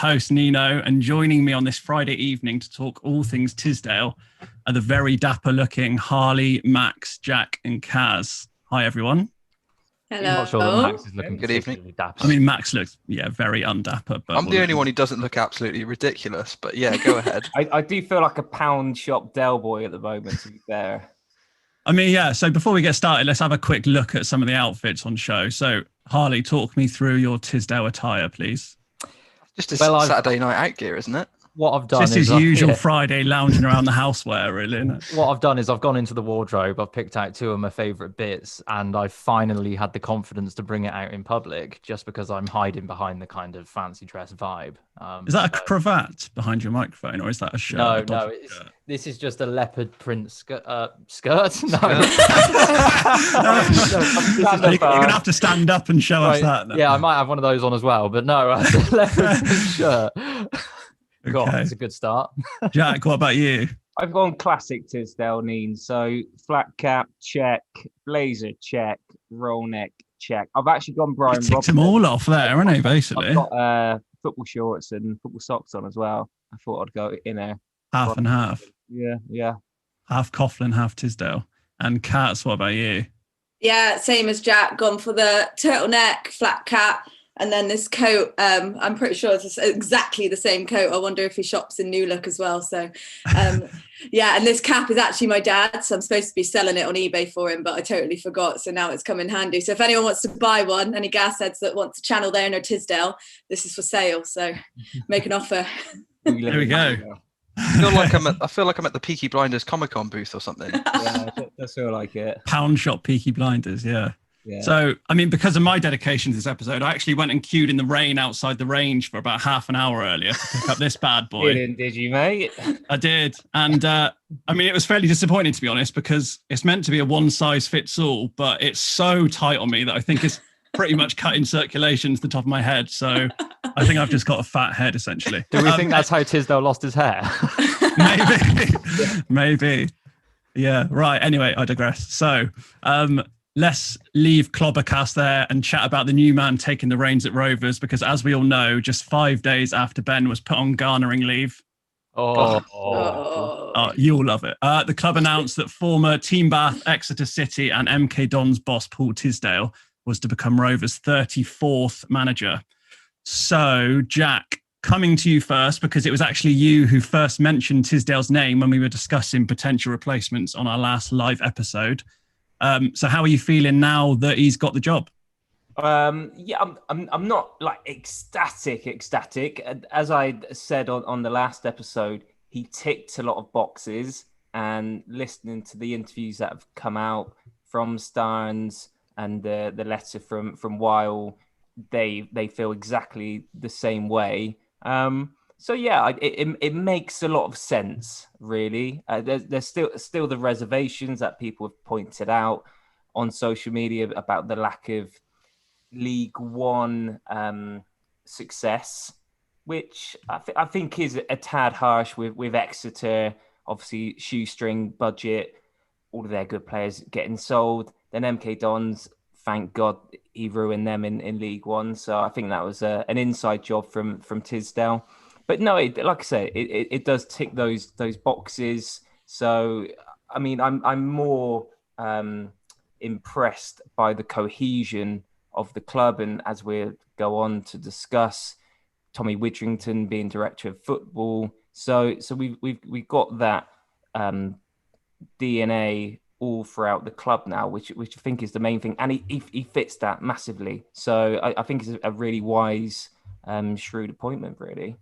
host, Nino, and joining me on this Friday evening to talk all things Tisdale are the very dapper-looking Harley, Max, Jack, and Kaz. Hi, everyone. Hello. I'm not sure that Max is looking particularly dapper. I mean, Max looks, very undapper. But I'm the only one who doesn't look absolutely ridiculous, but yeah, go ahead. I do feel like a pound shop Del boy at the moment, to be fair. I mean, yeah, so before we get started, let's have a quick look at some of the outfits on show. So, Harley, talk me through your Tisdale attire, please. Just a Saturday night out gear, isn't it? What I've done just is his usual Friday lounging around the houseware, really, isn't it? What I've done is I've gone into the wardrobe, I've picked out two of my favourite bits, and I've finally had the confidence to bring it out in public just because I'm hiding behind the kind of fancy dress vibe. Is that a cravat behind your microphone, or is that a shirt? No, this is just a leopard print skirt. No. You're going to have to stand up and show us that. Then. Yeah, I might have one of those on as well, but no, a leopard print shirt. Okay. God, that's a good start. Jack, what about you? I've gone classic Tisdale Neen. So flat cap, check. Blazer, check. Roll neck, check. I've actually gone Brian Robson. Ticked them all off there, haven't he, basically? I've got football shorts and football socks on as well. I thought I'd go in there. Half and half. Yeah. Half Coughlin, half Tisdale. And Katz, what about you? Yeah, same as Jack. Gone for the turtleneck, flat cap. And then this coat, I'm pretty sure it's exactly the same coat. I wonder if he shops in New Look as well. So, yeah, and this cap is actually my dad's. So I'm supposed to be selling it on eBay for him, but I totally forgot. So now it's come in handy. So if anyone wants to buy one, any gas heads that want to channel their inner Tisdale, this is for sale. So make an offer. There we go. I feel like I'm at the Peaky Blinders Comic-Con booth or something. Yeah, that's feel like it. Pound shop Peaky Blinders, yeah. So, I mean, because of my dedication to this episode, I actually went and queued in the rain outside the range for about half an hour earlier to pick up this bad boy. Did you, mate? I did. And, I mean, it was fairly disappointing, to be honest, because it's meant to be a one-size-fits-all, but it's so tight on me that I think it's pretty much cutting circulation to the top of my head. So I think I've just got a fat head, essentially. Do we think that's how Tisdale lost his hair? Maybe. Yeah, right. Anyway, I digress. So, let's leave Clobbercast there and chat about the new man taking the reins at Rovers, because as we all know, just 5 days after Ben was put on garnering leave. You'll love it. The club announced that former Team Bath, Exeter City and MK Dons boss Paul Tisdale was to become Rovers' 34th manager. So, Jack, coming to you first, because it was actually you who first mentioned Tisdale's name when we were discussing potential replacements on our last live episode. So how are you feeling now that he's got the job? I'm not like ecstatic. As I said on the last episode, he ticked a lot of boxes, and listening to the interviews that have come out from Starnes and the letter from Weil, they feel exactly the same way. So yeah, it makes a lot of sense, really. There's still the reservations that people have pointed out on social media about the lack of League One success, which I think is a tad harsh with Exeter, obviously shoestring budget, all of their good players getting sold. Then MK Dons, thank God he ruined them in League One. So I think that was an inside job from Tisdale. But no, like I say, it does tick those boxes. So, I mean, I'm more impressed by the cohesion of the club, and as we go on to discuss, Tommy Widrington being director of football. So we've got that DNA all throughout the club now, which I think is the main thing, and he fits that massively. So I think it's a really wise, shrewd appointment, really.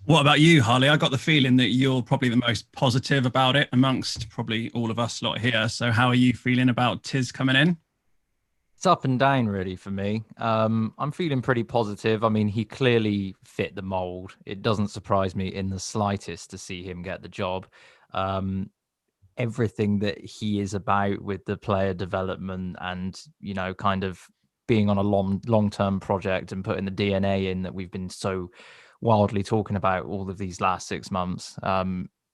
What about you, Harley? I got the feeling that you're probably the most positive about it amongst probably all of us lot here. So how are you feeling about Tiz coming in? It's up and down, really, for me. I'm feeling pretty positive. I mean, he clearly fit the mold. It doesn't surprise me in the slightest to see him get the job. Everything that he is about with the player development and, you know, kind of being on a long-term project and putting the DNA in that we've been so wildly talking about all of these last 6 months.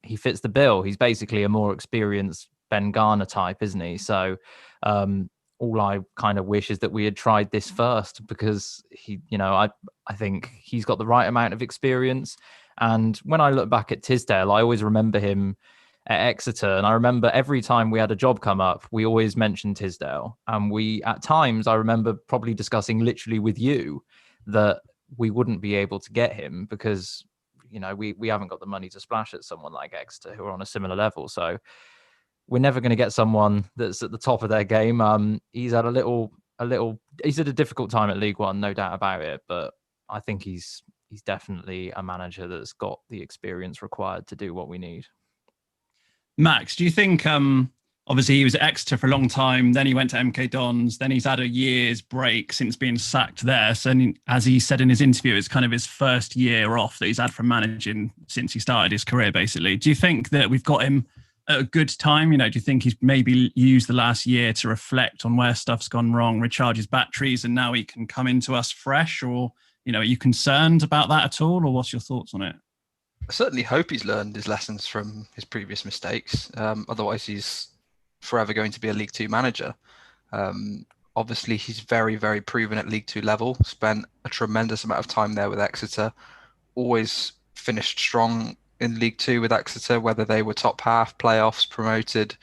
He fits the bill. He's basically a more experienced Ben Garner type, isn't he? So all I kind of wish is that we had tried this first, because he, I think he's got the right amount of experience. And when I look back at Tisdale, I always remember him at Exeter. And I remember every time we had a job come up, we always mentioned Tisdale. And at times, I remember probably discussing literally with you that we wouldn't be able to get him because, we haven't got the money to splash at someone like Exeter who are on a similar level. So we're never going to get someone that's at the top of their game. He's had he's at a difficult time at League One, no doubt about it. But I think he's definitely a manager that's got the experience required to do what we need. Max, do you think, obviously he was at Exeter for a long time, then he went to MK Dons, then he's had a year's break since being sacked there. So as he said in his interview, it's kind of his first year off that he's had from managing since he started his career, basically. Do you think that we've got him at a good time? Do you think he's maybe used the last year to reflect on where stuff's gone wrong, recharge his batteries, and now he can come into us fresh? Or, are you concerned about that at all? Or what's your thoughts on it? I certainly hope he's learned his lessons from his previous mistakes. Otherwise, he's forever going to be a League Two manager. Obviously, he's very, very proven at League Two level. Spent a tremendous amount of time there with Exeter. Always finished strong in League Two with Exeter, whether they were top half, playoffs, promoted.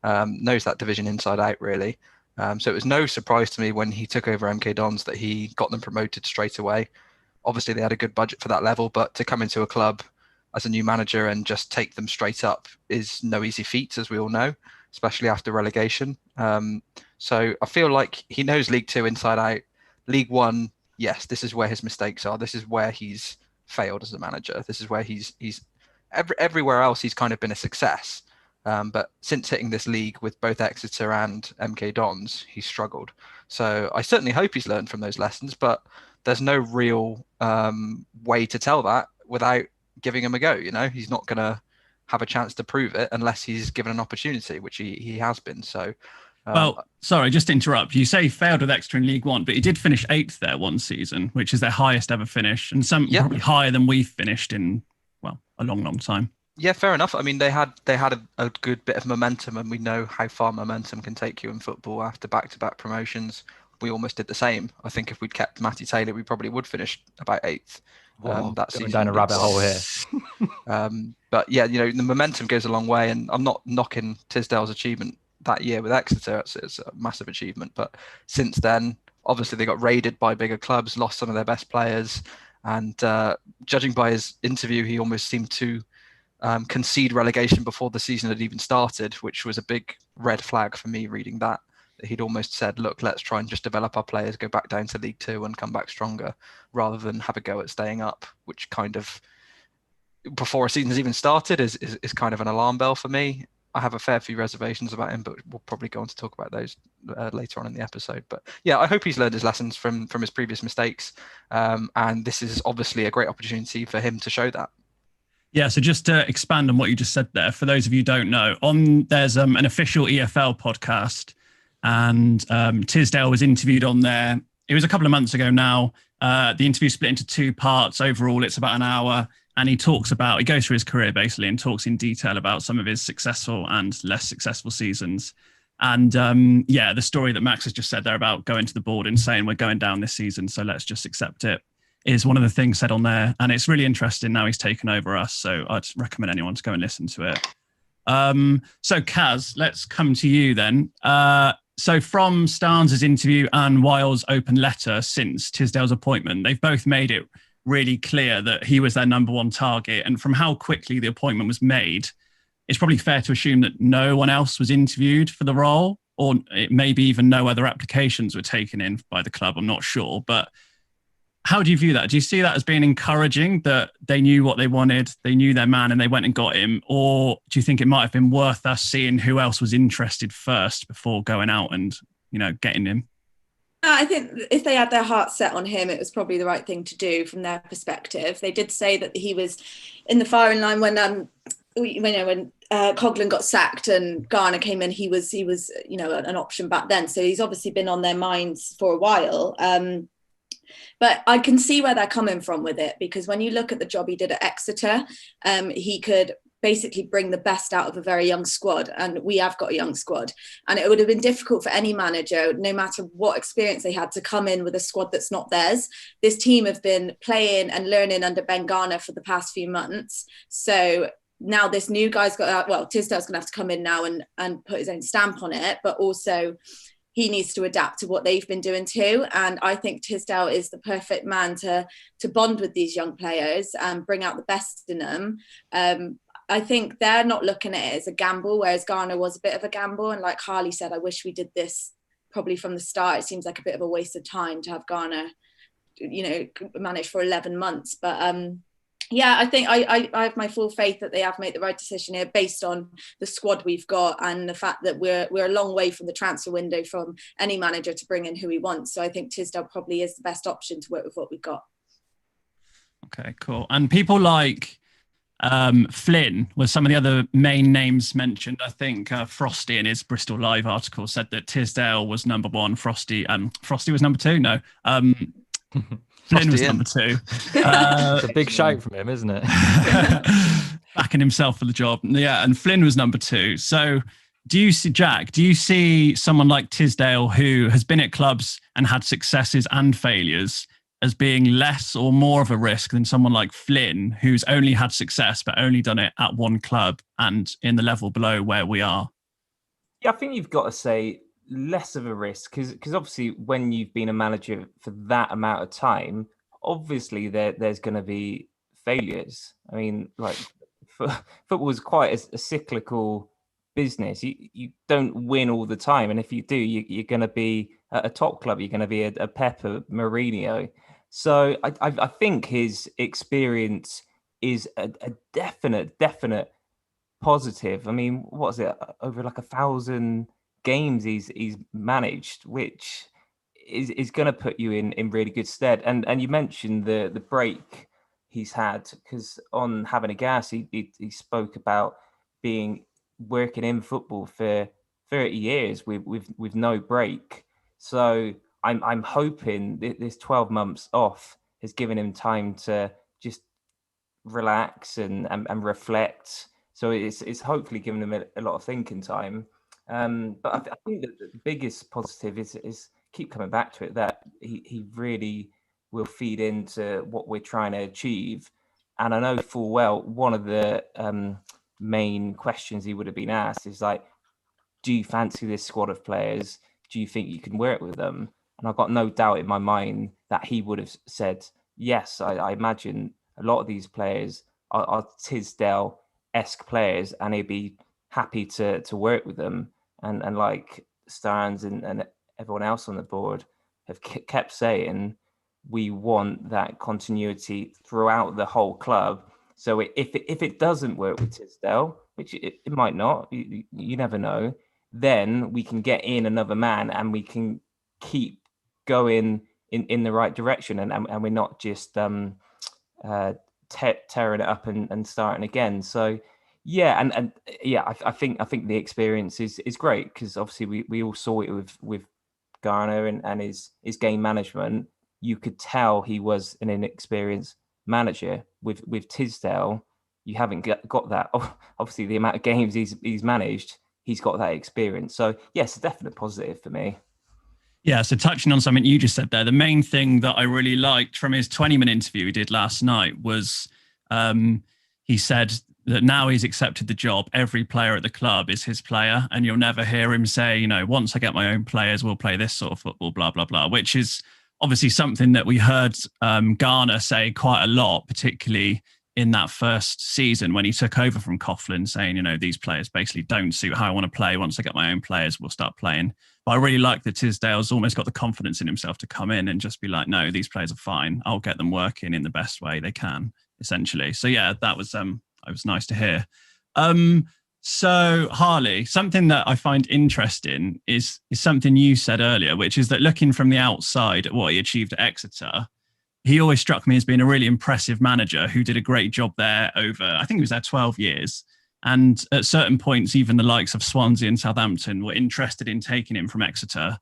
Knows that division inside out, really. So it was no surprise to me when he took over MK Dons that he got them promoted straight away. Obviously, they had a good budget for that level, but to come into a club as a new manager and just take them straight up is no easy feat, as we all know, especially after relegation. So I feel like he knows League Two inside out. League One, yes, this is where his mistakes are. This is where he's failed as a manager. This is where he's everywhere else he's kind of been a success. But since hitting this league with both Exeter and MK Dons, he's struggled. So I certainly hope he's learned from those lessons, but there's no real way to tell that without giving him a go. He's not going to have a chance to prove it unless he's given an opportunity, which he has been. So, well, sorry, just to interrupt. You say he failed with Exeter in League One, but he did finish 8th there one season, which is their highest ever finish, and probably higher than we've finished in, a long, long time. Yeah, fair enough. I mean, they had a good bit of momentum, and we know how far momentum can take you in football after back-to-back promotions. We almost did the same. I think if we'd kept Matty Taylor, we probably would finish about 8th. That season down a rabbit hole here. But yeah, the momentum goes a long way, and I'm not knocking Tisdale's achievement that year with Exeter. It's a massive achievement. But since then, obviously they got raided by bigger clubs, lost some of their best players, and judging by his interview, he almost seemed to concede relegation before the season had even started, which was a big red flag for me reading that. He'd almost said, look, let's try and just develop our players, go back down to League Two and come back stronger, rather than have a go at staying up, which kind of, before a season's even started, is kind of an alarm bell for me. I have a fair few reservations about him, but we'll probably go on to talk about those later on in the episode. But yeah, I hope he's learned his lessons from his previous mistakes. And this is obviously a great opportunity for him to show that. Yeah, so just to expand on what you just said there, for those of you who don't know, there's an official EFL podcast, and Tisdale was interviewed on there. It was a couple of months ago now. The interview split into 2 parts. Overall, it's about an hour, and he goes through his career basically and talks in detail about some of his successful and less successful seasons. And the story that Max has just said there about going to the board and saying we're going down this season, so let's just accept it, is one of the things said on there. And it's really interesting now he's taken over us. So I'd recommend anyone to go and listen to it. So Kaz, let's come to you then. So from Starnes' interview and Wiles' open letter since Tisdale's appointment, they've both made it really clear that he was their number one target. And from how quickly the appointment was made, it's probably fair to assume that no one else was interviewed for the role, or maybe even no other applications were taken in by the club. I'm not sure. But how do you view that? Do you see that as being encouraging, that they knew what they wanted, they knew their man, and they went and got him? Or do you think it might have been worth us seeing who else was interested first before going out and, getting him? I think if they had their heart set on him, it was probably the right thing to do from their perspective. They did say that he was in the firing line when Coughlin got sacked and Garner came in. He was an option back then. So he's obviously been on their minds for a while. But I can see where they're coming from with it, because when you look at the job he did at Exeter, he could basically bring the best out of a very young squad, and we have got a young squad, and it would have been difficult for any manager, no matter what experience they had, to come in with a squad that's not theirs. This team have been playing and learning under Ben Garner for the past few months, so now this new guy's got, Tisdale's going to have to come in now and put his own stamp on it, but also he needs to adapt to what they've been doing too. And I think Tisdale is the perfect man to bond with these young players and bring out the best in them. I think they're not looking at it as a gamble, whereas Garner was a bit of a gamble. And like Harley said, I wish we did this probably from the start. It seems like a bit of a waste of time to have Garner, manage for 11 months. But yeah, I think I have my full faith that they have made the right decision here based on the squad we've got and the fact that we're a long way from the transfer window from any manager to bring in who he wants. So I think Tisdale probably is the best option to work with what we've got. Okay, cool. And people like Flynn was some of the other main names mentioned. I think Frosty in his Bristol Live article said that Tisdale was number one. Frosty was number two. No. Flynn was number two. It's a big shout from him, isn't it? Backing himself for the job. Yeah, and Flynn was number two. So do you see someone like Tisdale, who has been at clubs and had successes and failures, as being less or more of a risk than someone like Flynn, who's only had success but only done it at one club and in the level below where we are? Yeah, I think you've got to say less of a risk, because obviously when you've been a manager for that amount of time, obviously there's going to be failures. I mean, like football is quite a cyclical business. You don't win all the time, and if you do, you're going to be at a top club. You're going to be a Pep, a Mourinho. So I think his experience is a definite positive. I mean, what is it? Over like 1,000 games he's managed, which is going to put you in really good stead. And you mentioned the break he's had, because on Having a Gas, he spoke about working in football for 30 years with no break. So I'm hoping this 12 months off has given him time to just relax and reflect. So it's hopefully given him a lot of thinking time. But I think that the biggest positive is keep coming back to it, that he really will feed into what we're trying to achieve. And I know full well one of the main questions he would have been asked is like, do you fancy this squad of players? Do you think you can work with them? And I've got no doubt in my mind that he would have said yes. I imagine a lot of these players are Tisdale-esque players, and he'd be happy to work with them. And like Starnes and everyone else on the board have kept saying, we want that continuity throughout the whole club. So if it doesn't work with Tisdale, which it might not, you never know, then we can get in another man and we can keep going in the right direction, and we're not just tearing it up and starting again. So yeah, and yeah, I think the experience is great, because obviously we all saw it with Garner and his game management. You could tell he was an inexperienced manager. With Tisdale, you haven't got that. Obviously, the amount of games he's managed, he's got that experience. So yes, a definite positive for me. Yeah, so touching on something you just said there, the main thing that I really liked from his 20-minute interview he did last night was he said that now he's accepted the job, every player at the club is his player, and you'll never hear him say, once I get my own players, we'll play this sort of football, blah, blah, blah, which is obviously something that we heard Garner say quite a lot, particularly in that first season when he took over from Coughlin, saying, these players basically don't suit how I want to play. Once I get my own players, we'll start playing. But I really like that Tisdale's almost got the confidence in himself to come in and just be like, no, these players are fine. I'll get them working in the best way they can, essentially. So yeah, that was nice to hear. So Harley, something that I find interesting is something you said earlier, which is that looking from the outside at what he achieved at Exeter, he always struck me as being a really impressive manager who did a great job there over, I think he was there 12 years. And at certain points, even the likes of Swansea and Southampton were interested in taking him from Exeter.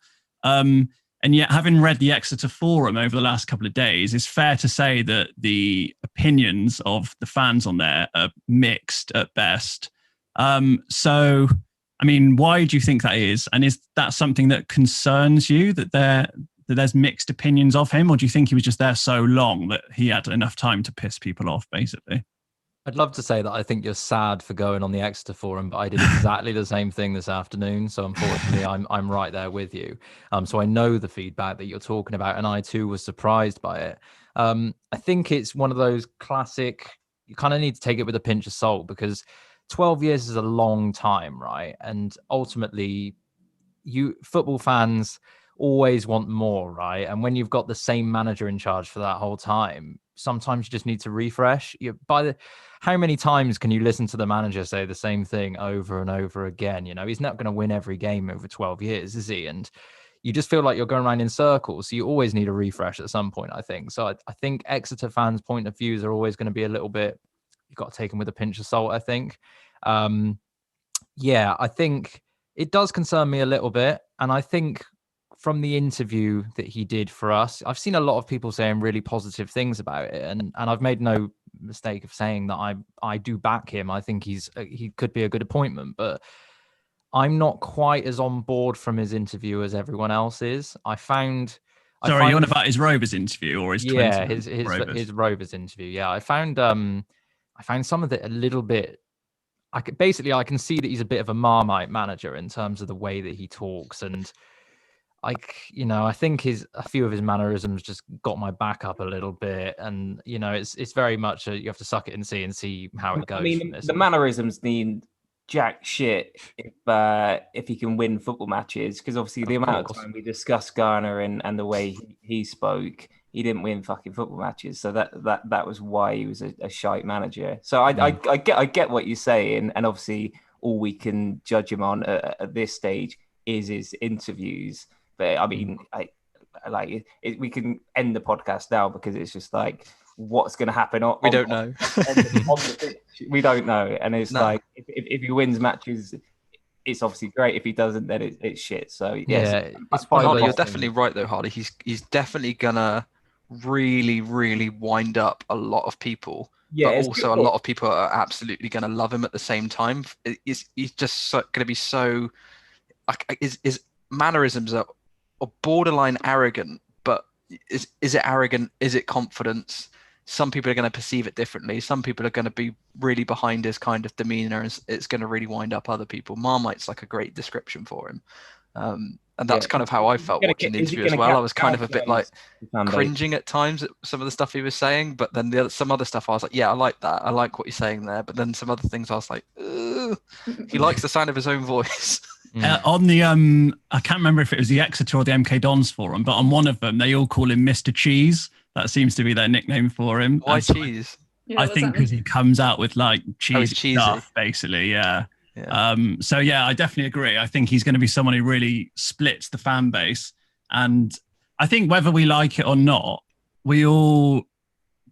And yet, having read the Exeter Forum over the last couple of days, it's fair to say that the opinions of the fans on there are mixed at best. So, I mean, why do you think that is? And is that something that concerns you, that there's mixed opinions of him? Or do you think he was just there so long that he had enough time to piss people off, basically? I'd love to say that I think you're sad for going on the Exeter Forum, but I did exactly the same thing this afternoon. So unfortunately, I'm right there with you. So I know the feedback that you're talking about, and I too was surprised by it. I think it's one of those classic, you kind of need to take it with a pinch of salt, because 12 years is a long time, right? And ultimately, football fans always want more, right? And when you've got the same manager in charge for that whole time, sometimes you just need to refresh. How many times can you listen to the manager say the same thing over and over again? You know, he's not going to win every game over 12 years, is he? And you just feel like you're going around in circles. So you always need a refresh at some point, I think. So I think Exeter fans' point of views are always going to be a little bit, you've got to take them with a pinch of salt, I think. Yeah, I think it does concern me a little bit. And I think from the interview that he did for us, I've seen a lot of people saying really positive things about it. And I've made no mistake of saying that I do back him. I think he could be a good appointment, but I'm not quite as on board from his interview as everyone else is. Sorry, you're on about his Rovers interview or his his Rovers interview. Yeah, I found some of it a little bit. I can see that he's a bit of a Marmite manager in terms of the way that he talks, and I think a few of his mannerisms just got my back up a little bit, and it's very much you have to suck it and see how it goes. I mean, the mannerisms mean jack shit if he can win football matches, because obviously the amount of time we discussed Garner and the way he spoke, he didn't win fucking football matches, so that was why he was a shite manager. So I get what you're saying, and obviously all we can judge him on at this stage is his interviews. But I mean, we can end the podcast now, because it's just like, what's going to happen? We don't know. We don't know. And it's like, if he wins matches, it's obviously great. If he doesn't, then it's shit. So yes, Harley, you're definitely right though, Harley. He's definitely gonna really, really wind up a lot of people. Yeah, but also a lot of people are absolutely going to love him at the same time. He's just going to be so. His mannerisms are borderline arrogant, but is it arrogant? Is it confidence? Some people are going to perceive it differently. Some people are going to be really behind his kind of demeanor, and it's going to really wind up other people. Marmite's like a great description for him. And that's kind of how I felt watching the interview as well. I was kind of a bit like cringing at times at some of the stuff he was saying, but then some other stuff I was like, yeah, I like that. I like what you're saying there. But then some other things I was like, he likes the sound of his own voice. On the I can't remember if it was the Exeter or the MK Dons forum, but on one of them they all call him Mr. Cheese. That seems to be their nickname for him. Why cheese? I think because he comes out with like cheesy stuff, basically. Yeah. So yeah, I definitely agree. I think he's going to be someone who really splits the fan base, and I think whether we like it or not, we all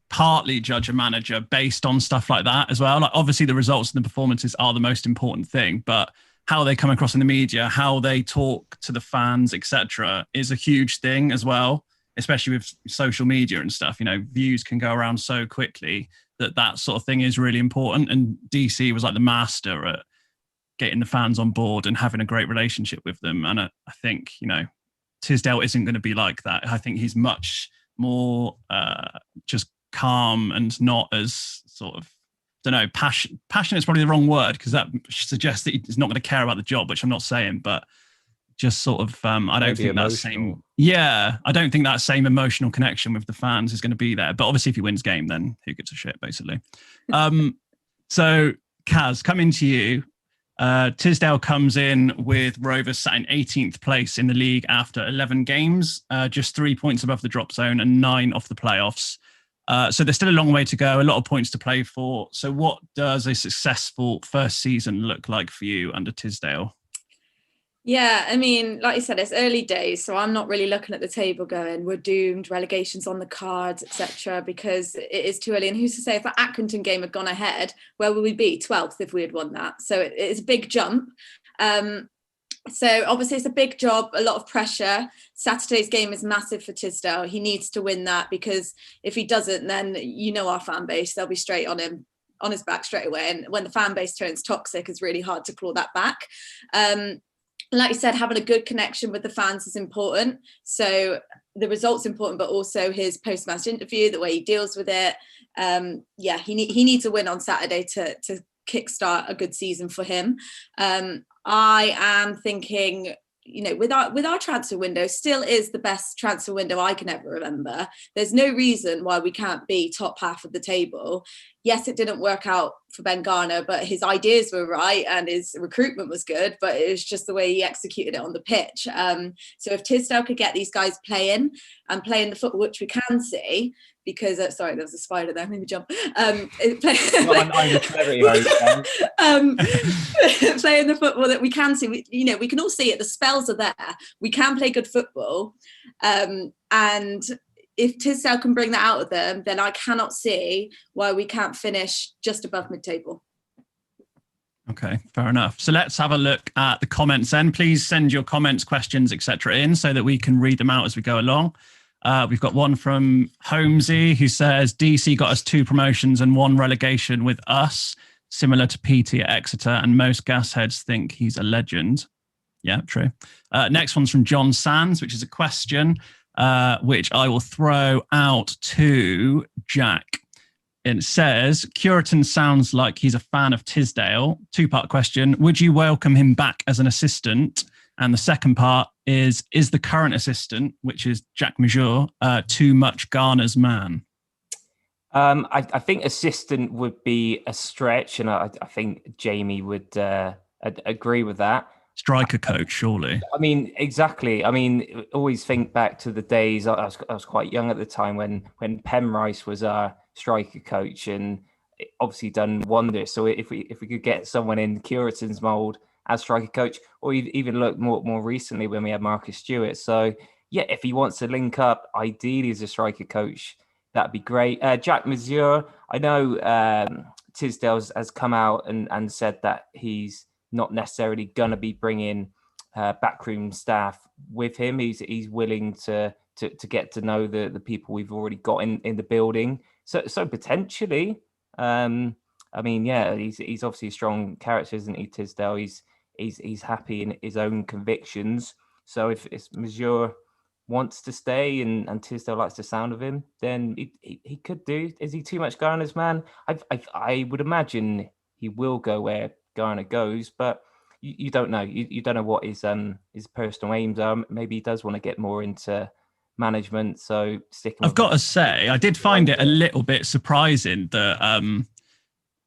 partly judge a manager based on stuff like that as well. Like obviously the results and the performances are the most important thing, but how they come across in the media, how they talk to the fans, etc., is a huge thing as well, especially with social media and stuff. Views can go around so quickly that sort of thing is really important. And DC was like the master at getting the fans on board and having a great relationship with them. And I think, Tisdale isn't going to be like that. I think he's much more just calm and not as sort of, passionate is probably the wrong word, because that suggests that he's not going to care about the job, which I'm not saying, but just sort of, I don't think that same, I don't think that same emotional connection with the fans is going to be there. But obviously if he wins game, then who gives a shit, basically. So Kaz, coming to you, Tisdale comes in with Rovers sat in 18th place in the league after 11 games, just 3 points above the drop zone and 9 off the playoffs. So there's still a long way to go, a lot of points to play for. So what does a successful first season look like for you under Tisdale? Yeah, I mean, like you said, it's early days, so I'm not really looking at the table going, we're doomed, relegation's on the cards, etc., because it is too early. And who's to say if that Accrington game had gone ahead, where would we be? 12th if we had won that. So it's a big jump. So obviously it's a big job, a lot of pressure. Saturday's game is massive for Tisdale. He needs to win that, because if he doesn't, then our fan base, they'll be straight on him, on his back straight away. And when the fan base turns toxic, it's really hard to claw that back. Like you said, having a good connection with the fans is important. So the result's important, but also his post-match interview, the way he deals with it. He needs a win on Saturday to kickstart a good season for him. I am thinking, with our transfer window, still is the best transfer window I can ever remember. There's no reason why we can't be top half of the table. Yes, it didn't work out for Ben Garner, but his ideas were right and his recruitment was good, but it was just the way he executed it on the pitch. So if Tisdale could get these guys playing the football, which we can see, because sorry, there was a spider there, made me jump. Playing the football that we can see, we can all see it. The spells are there. We can play good football, and if Tisdale can bring that out of them, then I cannot see why we can't finish just above mid-table. Okay, fair enough. So let's have a look at the comments then. Please send your comments, questions, etc. in so that we can read them out as we go along. We've got one from Holmesy who says, DC got us 2 promotions and 1 relegation with us, similar to PT at Exeter, and most gas heads think he's a legend. Yeah, true. Next one's from John Sands, which is a question which I will throw out to Jack. It says, Curitan sounds like he's a fan of Tisdale. 2-part question. Would you welcome him back as an assistant? And the second part is the current assistant, which is Jack Major, too much Garner's man? I think assistant would be a stretch, and I think Jamie would agree with that. Striker coach, surely. I mean, exactly. I mean, always think back to the days, I was quite young at the time when Penrice was our striker coach, and obviously done wonders. So if we could get someone in Curitan's mould as striker coach, or even look more recently when we had Marcus Stewart. So yeah, if he wants to link up, ideally as a striker coach, that'd be great. Jack Mazur, I know Tisdale has come out and said that he's not necessarily going to be bringing backroom staff with him. He's willing to get to know the people we've already got in the building. So potentially, I mean, yeah, he's obviously a strong character, isn't he, Tisdale? He's happy in his own convictions. So if Mazur wants to stay and Tisdale likes the sound of him, then he could do. Is he too much Garner's man? I would imagine he will go where Garner goes, but you don't know. You don't know what his personal aims are. Maybe he does want to get more into management. So I've got to say, I did find it a little bit surprising that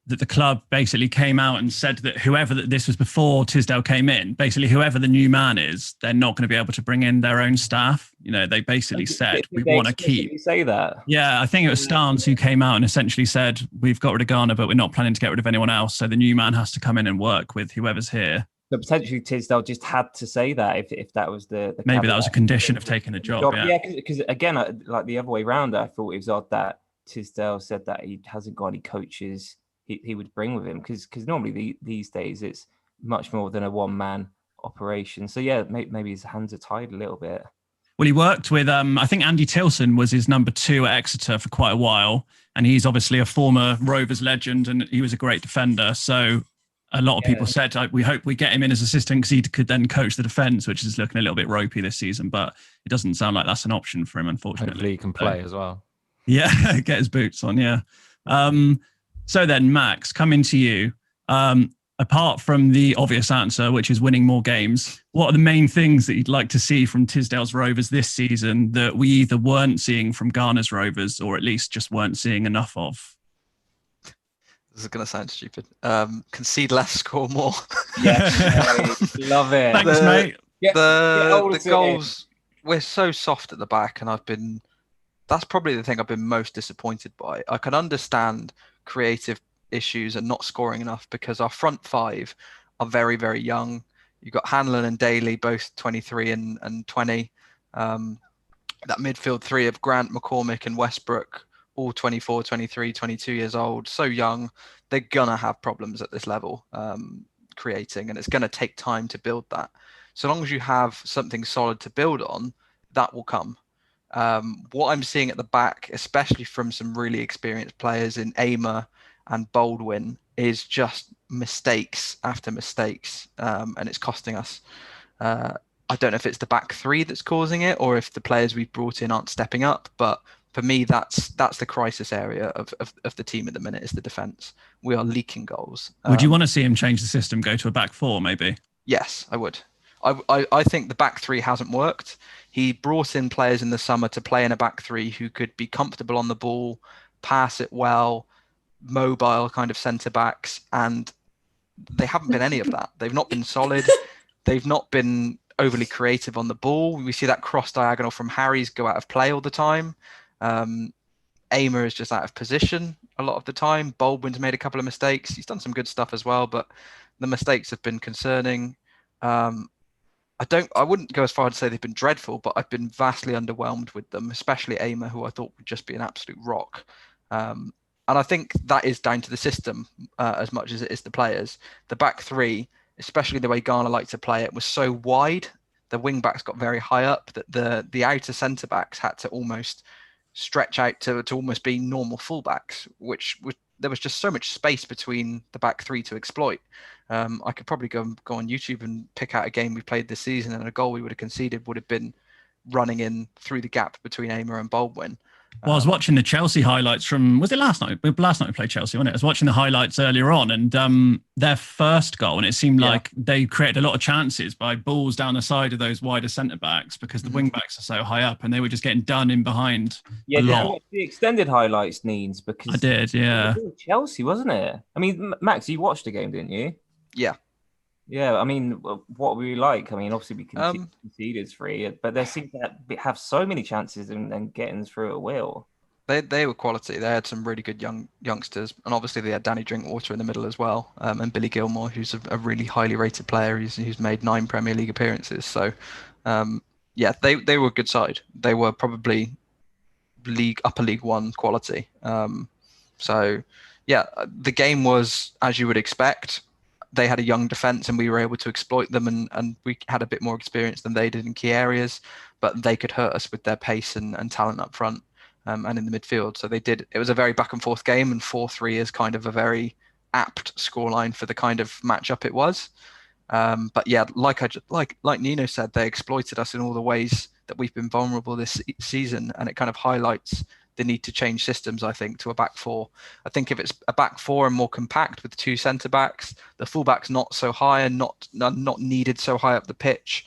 that the club basically came out and said that this was before Tisdale came in, basically whoever the new man is, they're not going to be able to bring in their own staff. They basically said, we want to keep. Say that? Yeah, I think it was Starnes who came out and essentially said, we've got rid of Garner, but we're not planning to get rid of anyone else. So the new man has to come in and work with whoever's here. So potentially Tisdale just had to say that if that was the maybe that was a condition of taking the job. Yeah, because again, like the other way around, I thought it was odd that Tisdale said that he hasn't got any coaches he would bring with him, because normally these days it's much more than a one-man operation. So yeah, maybe his hands are tied a little bit. Well, he worked with I think Andy Tilson was his number 2 at Exeter for quite a while, and he's obviously a former Rovers legend, and he was a great defender. So a lot of people said, we hope we get him in as assistant because he could then coach the defence, which is looking a little bit ropey this season, but it doesn't sound like that's an option for him, unfortunately. Hopefully he can play as well. Yeah, get his boots on, yeah. So then, Max, coming to you. Apart from the obvious answer, which is winning more games, what are the main things that you'd like to see from Tisdale's Rovers this season that we either weren't seeing from Garner's Rovers, or at least just weren't seeing enough of? This is going to sound stupid. Concede less, score more. Yeah, love it. Thanks, mate. The goals, we're so soft at the back, and that's probably the thing I've been most disappointed by. I can understand creative issues and not scoring enough because our front 5 are very, very young. You've got Hanlon and Daly, both 23 and 20. That midfield 3 of Grant, McCormick and Westbrook, all 24, 23, 22 years old, so young. They're going to have problems at this level creating, and it's going to take time to build that. So long as you have something solid to build on, that will come. What I'm seeing at the back, especially from some really experienced players in Aimer and Baldwin, is just mistakes after mistakes, and it's costing us. I don't know if it's the back three that's causing it, or if the players we've brought in aren't stepping up. But for me, that's the crisis area of the team at the minute, is the defence. We are leaking goals. Would you want to see him change the system, go to a back four, maybe? Yes, I would. I think the back three hasn't worked. He brought in players in the summer to play in a back three who could be comfortable on the ball, pass it well, mobile kind of centre backs, and they haven't been any of that. They've not been solid. They've not been overly creative on the ball. We see that cross diagonal from Harry's go out of play all the time. Aimer is just out of position a lot of the time. Baldwin's made a couple of mistakes. He's done some good stuff as well, but the mistakes have been concerning. I wouldn't go as far as to say they've been dreadful, but I've been vastly underwhelmed with them, especially Aimer, who I thought would just be an absolute rock. And I think that is down to the system as much as it is the players. The back three, especially the way Ghana liked to play it, was so wide. The wing backs got very high up that the outer centre backs had to almost stretch out to almost be normal fullbacks, there was just so much space between the back three to exploit. I could probably go on YouTube and pick out a game we played this season, and a goal we would have conceded would have been running in through the gap between Aimer and Baldwin. Well, I was watching the Chelsea highlights from, was it last night? Last night we played Chelsea, wasn't it? I was watching the highlights earlier on, and their first goal, and it seemed like they created a lot of chances by balls down the side of those wider centre-backs, because the wing-backs are so high up, and they were just getting done in behind a lot. The extended highlights, Needs, because I did, yeah. It was Chelsea, wasn't it? I mean, Max, you watched the game, didn't you? Yeah. Yeah, I mean, what were we like? I mean, obviously we conceded 3, but they seem to have so many chances and getting through at will. They were quality. They had some really good youngsters, and obviously they had Danny Drinkwater in the middle as well, and Billy Gilmore, who's a really highly rated player. Who's made 9 Premier League appearances. So, they were a good side. They were probably upper League One quality. The game was as you would expect. They had a young defence, and we were able to exploit them, and we had a bit more experience than they did in key areas, but they could hurt us with their pace and talent up front and in the midfield. So they did. It was a very back and forth game, and 4-3 is kind of a very apt scoreline for the kind of matchup it was. But yeah, like Nino said, they exploited us in all the ways that we've been vulnerable this season, and it kind of highlights the need to change systems, I think, to a back four. I think if it's a back four and more compact with 2 centre backs, the fullbacks not so high and not needed so high up the pitch.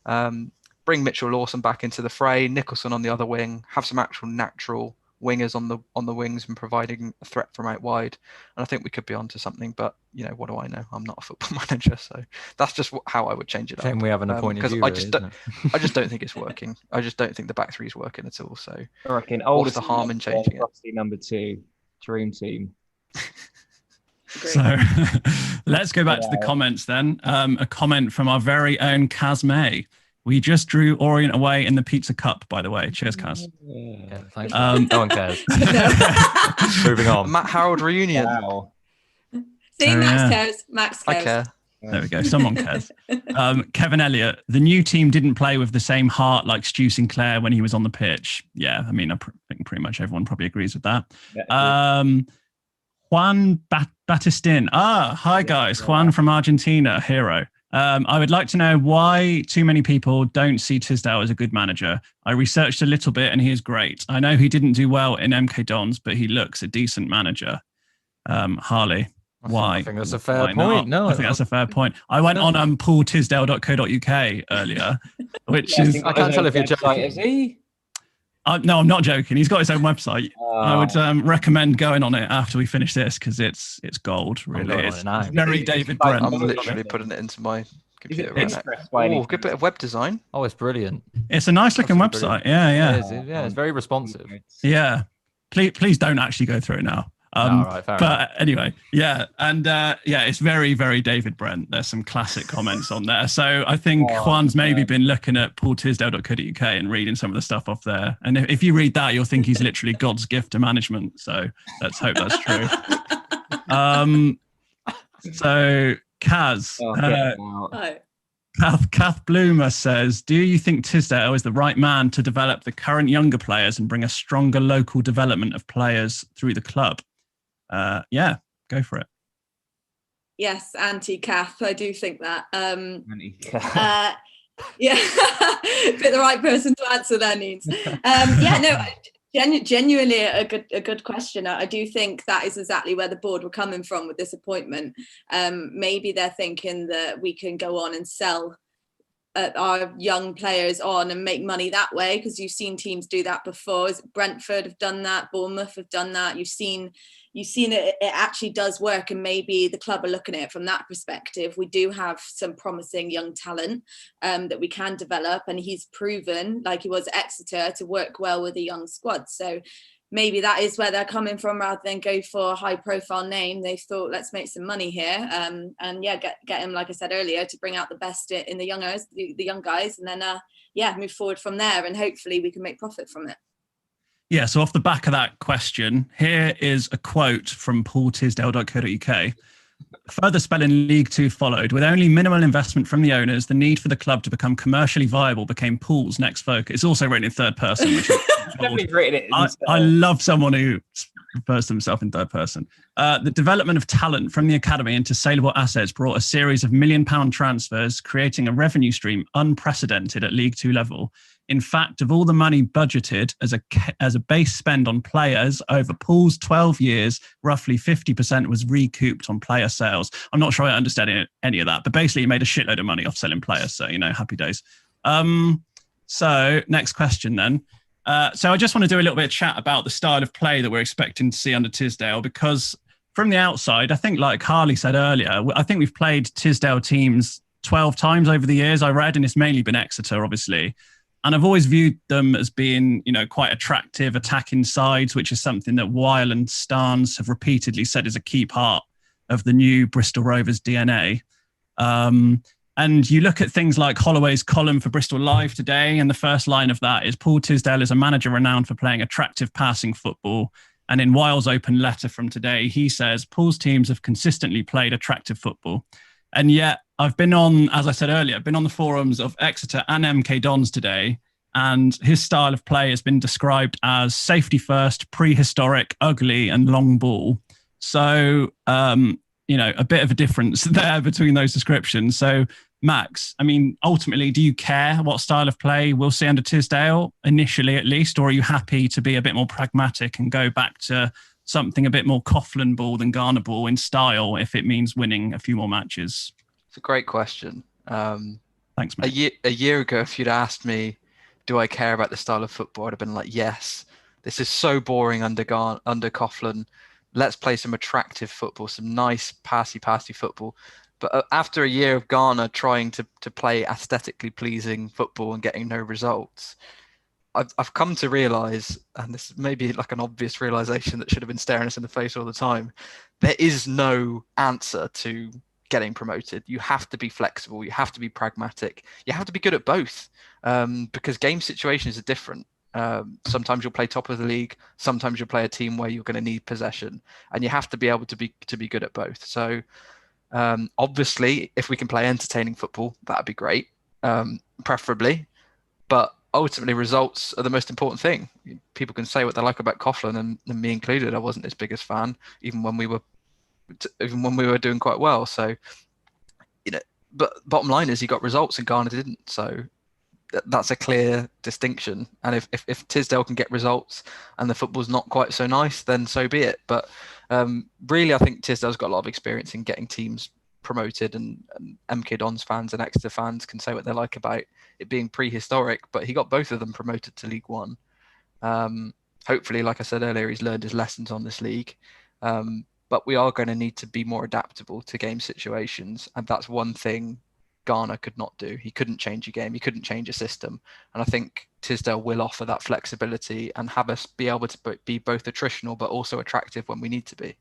Bring Mitchell Lawson back into the fray, Nicholson on the other wing, have some actual natural wingers on the wings and providing a threat from out wide. And I think we could be onto something, but what do I know? I'm not a football manager, so that's just how I would change it up. Shame we haven't appointed you, I just don't think it's working. I just don't think the back three is working at all. So I reckon what's the harm in changing it? Number 2, dream team. So let's go back to the comments then. A comment from our very own Kaz May. We just drew Orient away in the Pizza Cup, by the way. Cheers, Kaz. Yeah, thanks. No one cares. Moving on. Matt Harold reunion. Wow. See, Max cares. Max cares. I care. There we go. Someone cares. Kevin Elliott. The new team didn't play with the same heart like Stu Sinclair when he was on the pitch. Yeah, I mean, I think pretty much everyone probably agrees with that. Yeah, Juan Batistin. Hi, guys. Juan from Argentina, hero. I would like to know why too many people don't see Tisdale as a good manager. I researched a little bit and he is great. I know he didn't do well in MK Dons, but he looks a decent manager. Harley, why? I think that's a fair point. No, I think that's a fair point. I went on paultisdale.co.uk earlier, which is... I can't tell if you're joking. Is he? No, I'm not joking. He's got his own website. I would recommend going on it after we finish this because it's gold. Really, it's very David Brent. I'm literally putting it into my computer right now. Good bit of web design. Oh, it's brilliant. It's a nice looking website. Yeah. It's very responsive. Yeah. Please don't actually go through it now. Anyway, and it's very, very David Brent. There's some classic comments on there. So I think Juan's maybe been looking at paultisdale.co.uk and reading some of the stuff off there. And if you read that, you'll think he's literally God's gift to management. So let's hope that's true. So Kaz, Kath Bloomer says, do you think Tisdale is the right man to develop the current younger players and bring a stronger local development of players through the club? Yeah, go for it. Yes, anti-Kath, I do think that. Anti-Kath. Yeah, pick the right person to answer their needs. Genuinely a good question. I do think that is exactly where the board were coming from with this appointment. Maybe they're thinking that we can go on and sell our young players on and make money that way, because you've seen teams do that before. Brentford have done that, Bournemouth have done that. You've seen it actually does work, and maybe the club are looking at it from that perspective. We do have some promising young talent that we can develop, and he's proven, like he was at Exeter, to work well with a young squad. So maybe that is where they're coming from, rather than go for a high profile name. They thought, let's make some money here, and get him, like I said earlier, to bring out the best in the young guys, and then move forward from there, and hopefully we can make profit from it. Yeah, so off the back of that question, here is a quote from paultisdale.co.uk. Further spell in League Two followed. With only minimal investment from the owners, the need for the club to become commercially viable became Paul's next focus. It's also written in third person. Which I love someone who refers to himself in third person. The development of talent from the academy into saleable assets brought a series of £1 million transfers, creating a revenue stream unprecedented at League Two level. In fact, of all the money budgeted as a base spend on players over Paul's 12 years, roughly 50% was recouped on player sales. I'm not sure I understand any of that, but basically he made a shitload of money off selling players. So, happy days. So next question then. So I just want to do a little bit of chat about the style of play that we're expecting to see under Tisdale, because from the outside, I think like Harley said earlier, I think we've played Tisdale teams 12 times over the years, I read, and it's mainly been Exeter, obviously. And I've always viewed them as being, quite attractive attacking sides, which is something that Weil and Starnes have repeatedly said is a key part of the new Bristol Rovers DNA. And you look at things like Holloway's column for Bristol Live today, and the first line of that is, Paul Tisdale is a manager renowned for playing attractive passing football. And in Weil's open letter from today, he says, Paul's teams have consistently played attractive football. And yet I've been on, as I said earlier, I've been on the forums of Exeter and MK Dons today, and his style of play has been described as safety first, prehistoric, ugly, and long ball. So, a bit of a difference there between those descriptions. So, Max, ultimately, do you care what style of play we'll see under Tisdale, initially at least, or are you happy to be a bit more pragmatic and go back to something a bit more Coughlin ball than Garner ball in style if it means winning a few more matches? It's a great question. Thanks, mate. A year ago, if you'd asked me, do I care about the style of football, I'd have been like, yes. This is so boring under Coughlin. Let's play some attractive football, some nice passy football. But after a year of Garner trying to play aesthetically pleasing football and getting no results, I've come to realise, and this may be like an obvious realisation that should have been staring us in the face all the time, there is no answer to getting promoted. You have to be flexible. You have to be pragmatic. You have to be good at both, because game situations are different. Sometimes you'll play top of the league. Sometimes you'll play a team where you're going to need possession, and you have to be able to be good at both. So obviously, if we can play entertaining football, that'd be great, preferably. But ultimately, results are the most important thing. People can say what they like about Coughlin, and me included. I wasn't his biggest fan, even when we were doing quite well. So, but bottom line is he got results and Garner didn't. So that's a clear distinction. And if Tisdale can get results and the football's not quite so nice, then so be it. But really, I think Tisdale's got a lot of experience in getting teams promoted, and MK Dons fans and Exeter fans can say what they like about it being prehistoric, but he got both of them promoted to League One. Hopefully, like I said earlier, he's learned his lessons on this league. But we are going to need to be more adaptable to game situations. And that's one thing Garner could not do. He couldn't change a game. He couldn't change a system. And I think Tisdale will offer that flexibility and have us be able to be both attritional, but also attractive when we need to be.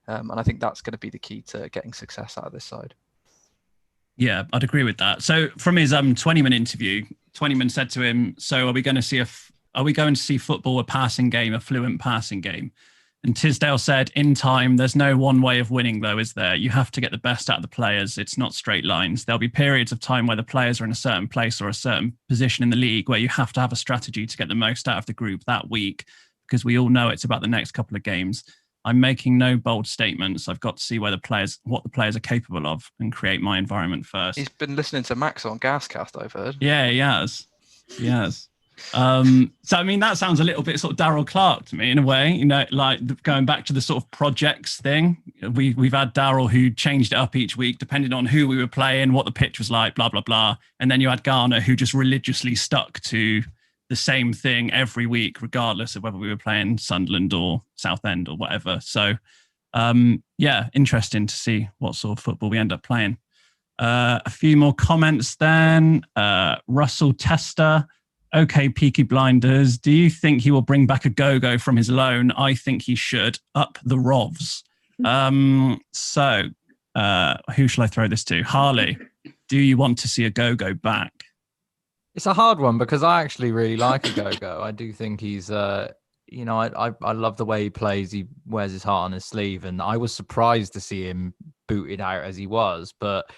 And I think that's going to be the key to getting success out of this side. Yeah, I'd agree with that. So from his Twentyman interview, Twentyman said to him, so are we going to see football, a passing game, a fluent passing game? And And Tisdale said, in time, there's no one way of winning, though, is there? You have to get the best out of the players. It's not straight lines. There'll be periods of time where the players are in a certain place or a certain position in the league where you have to have a strategy to get the most out of the group that week, because we all know it's about the next couple of games. I'm making no bold statements. I've got to see what the players are capable of and create my environment first. He's been listening to Max on GasCast, I've heard. Yeah, he has. So I mean, that sounds a little bit sort of Daryl Clark to me in a way, you know, like going back to the sort of projects thing. We've had Daryl who changed it up each week depending on who we were playing, what the pitch was like, blah blah blah, and then you had Garner who just religiously stuck to the same thing every week regardless of whether we were playing Sunderland or Southend or whatever. So yeah, interesting to see what sort of football we end up playing. A few more comments then. Russell Tester. Okay, Peaky Blinders. Do you think he will bring back a go-go from his loan? I think he should. Up the Rovs. So who shall I throw this to? Harley, do you want to see a go-go back? It's a hard one because I actually really like a go-go. I do think he's, you know, I love the way he plays. He wears his heart on his sleeve, and I was surprised to see him booted out as he was. But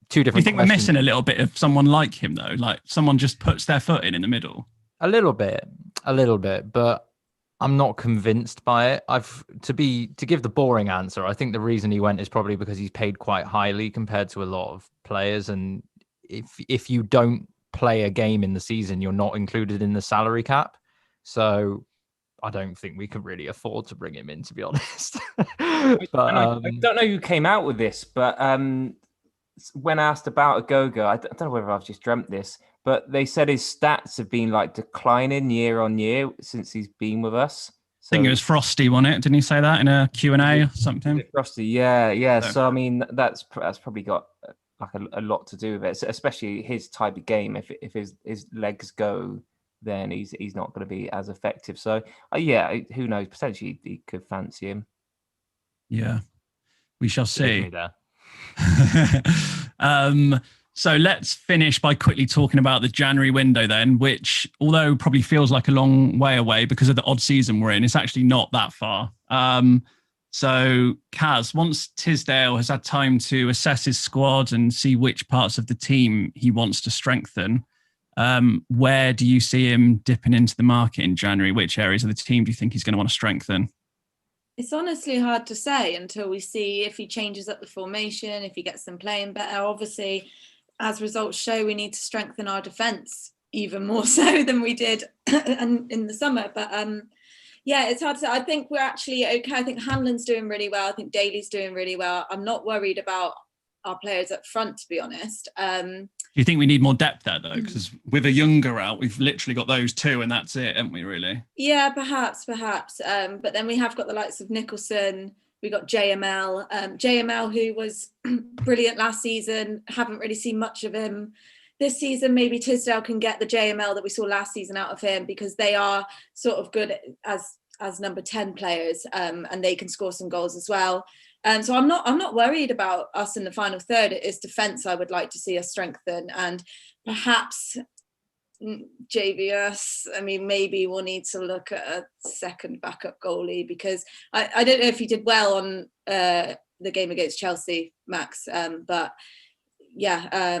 two different. You think we're missing a little bit of someone like him, though? Like someone just puts their foot in the middle? A little bit, but I'm not convinced by it. To give the boring answer, I think the reason he went is probably because he's paid quite highly compared to a lot of players, and if you don't play a game in the season, you're not included in the salary cap. So I don't think we could really afford to bring him in, to be honest. I don't know who came out with this, but when asked about a go-go, I don't know whether I've just dreamt this, but they said his stats have been like declining year on year since he's been with us. So, I think it was Frosty, wasn't it? Didn't he say that in a Q&A or something? Frosty, yeah. So I mean, that's probably got like a lot to do with it, especially his type of game. If his legs go, then he's not going to be as effective. So yeah, who knows? Potentially he could fancy him. Yeah, we shall see. There. So let's finish by quickly talking about the January window then, which although probably feels like a long way away because of the odd season we're in, it's actually not that far. So Kaz, once Tisdale has had time to assess his squad and see which parts of the team he wants to strengthen, where do you see him dipping into the market in January? Which areas of the team do you think he's going to want to strengthen? It's honestly hard to say until we see if he changes up the formation, if he gets them playing better. Obviously, as results show, we need to strengthen our defence even more so than we did in the summer. But yeah, it's hard to say. I think we're actually okay. I think Hanlon's doing really well. I think Daly's doing really well. I'm not worried about our players up front, to be honest. Do you think we need more depth there, though? Because with a younger out, we've literally got those two and that's it, haven't we, really? Yeah, perhaps. But then we have got the likes of Nicholson. We got JML. JML, who was brilliant last season. Haven't really seen much of him this season. Maybe Tisdale can get the JML that we saw last season out of him, because they are sort of good as number 10 players, and they can score some goals as well. So I'm not worried about us in the final third. It is defence I would like to see us strengthen, and perhaps JVS. I mean, maybe we'll need to look at a second backup goalie, because I don't know if he did well on the game against Chelsea, Max, but yeah,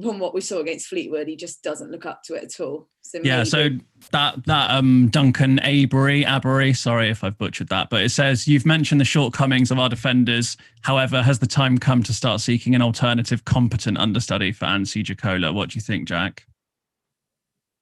from what we saw against Fleetwood, he just doesn't look up to it at all. So yeah, maybe. so that Duncan Abery, sorry if I've butchered that, but it says, you've mentioned the shortcomings of our defenders. However, has the time come to start seeking an alternative competent understudy for Ansi Jacola? What do you think, Jack?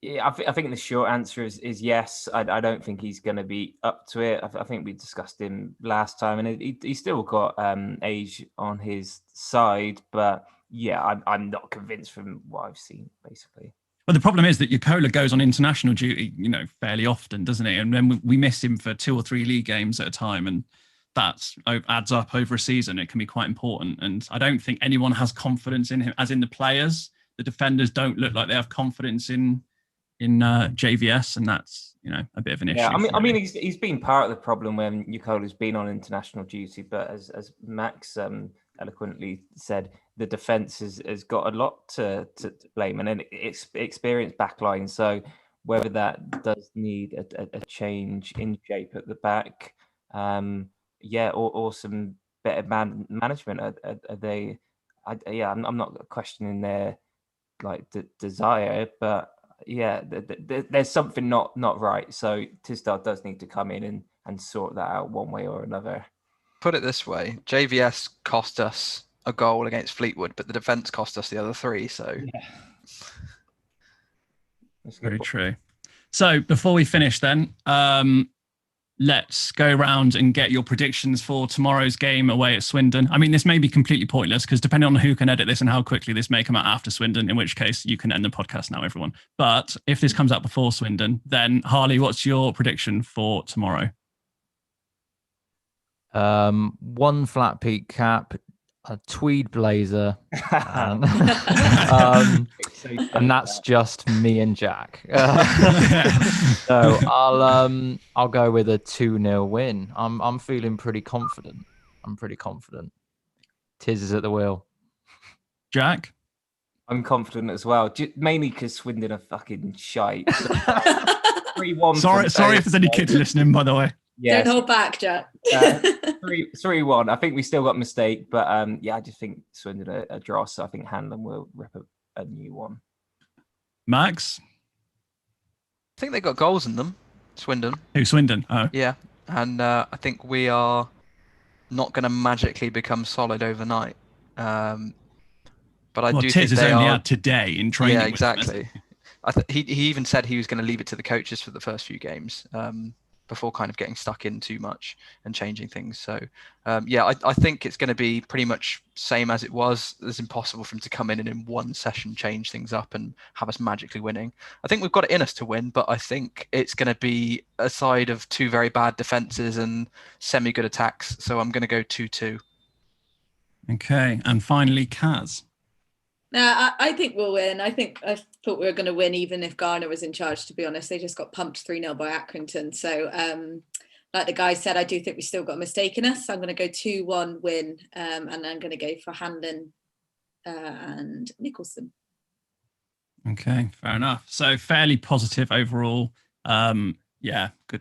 Yeah, I think the short answer is yes. I don't think he's going to be up to it. I think we discussed him last time, and he's still got age on his side. But yeah, I'm not convinced from what I've seen, basically. Well, the problem is that Jacola goes on international duty, fairly often, doesn't he? And then we miss him for 2 or 3 league games at a time, and that adds up over a season. It can be quite important. And I don't think anyone has confidence in him, as in the players. The defenders don't look like they have confidence in JVS, and that's a bit of an issue. Yeah, I mean he's been part of the problem when Jacola's been on international duty, but as Max eloquently said, the defence has got a lot to blame, and an experienced backline. So whether that does need a change in shape at the back. Or some better management. Are they? I'm not questioning their desire, but there's something not right. So Tisdale does need to come in and sort that out one way or another. Put it this way, JVS cost us a goal against Fleetwood, but the defence cost us the other 3. So Very true. So before we finish then, let's go around and get your predictions for tomorrow's game away at Swindon. I mean, this may be completely pointless because depending on who can edit this and how quickly this may come out after Swindon, in which case you can end the podcast now, everyone. But if this comes out before Swindon, then Harley, what's your prediction for tomorrow? 1 flat peak cap, a tweed blazer, and that's just me and Jack. So I'll go with a 2-0 win. I'm feeling pretty confident. Tiz is at the wheel. Jack? I'm confident as well, mainly because Swindon are fucking shite. So 3-1. Sorry if there's any kids listening, by the way. Yes. Don't hold back, Jack. 3-1. I think we still got mistake, but I just think Swindon a draw, so I think Hanlon will rip a new one. Max? I think they got goals in them, Swindon. Who, Swindon? Oh. Yeah, and I think we are not going to magically become solid overnight. But I do Tiz think has they only are... had today in training. Yeah, exactly. He even said he was going to leave it to the coaches for the first few games. Before kind of getting stuck in too much and changing things. So, I think it's going to be pretty much same as it was. It's impossible for him to come in and in one session change things up and have us magically winning. I think we've got it in us to win, but I think it's going to be a side of 2 very bad defences and semi-good attacks. So I'm going to go 2-2. Okay, and finally, Kaz. No, I think we'll win. I thought we were going to win even if Garner was in charge, to be honest. They just got pumped 3-0 by Accrington. So, like the guy said, I do think we still got a mistake in us. So I'm going to go 2-1 win, and I'm going to go for Hanlon and Nicholson. Okay, fair enough. So fairly positive overall. Good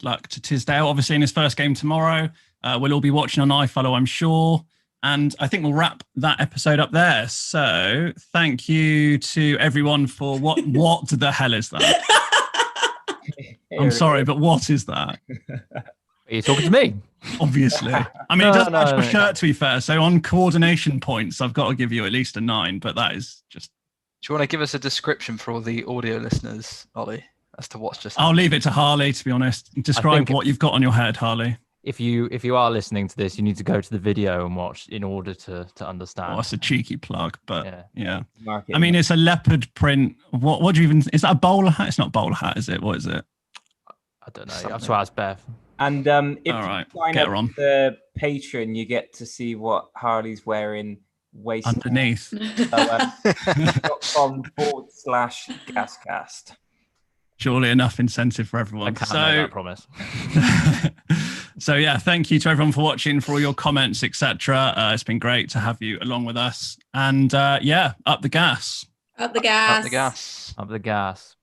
luck to Tisdale. Obviously in his first game tomorrow. We'll all be watching on iFollow, I'm sure. And I think we'll wrap that episode up there. So thank you to everyone for what the hell is that? I'm sorry, but what is that? Are you talking to me? Obviously. I mean, it doesn't match my shirt, to be fair. So on coordination points, I've got to give you at least a 9, but that is just... Do you want to give us a description for all the audio listeners, Ollie, as to what's just happened? I'll leave it to Harley, to be honest. Describe what you've got on your head, Harley. If you are listening to this, you need to go to the video and watch in order to understand. Oh, that's a cheeky plug, but yeah. Marketing. I mean, it's a leopard print. What do you even? Is that a bowler hat? It's not a bowler hat, is it? What is it? I don't know. I have to ask Beth. And if you sign up to the Patreon, you get to see what Harley's wearing waist underneath. .com/GasCast. Surely enough incentive for everyone. I can't make that promise. So yeah, thank you to everyone for watching, for all your comments, etc. It's been great to have you along with us. And up the gas. Up the gas. Up the gas. Up the gas.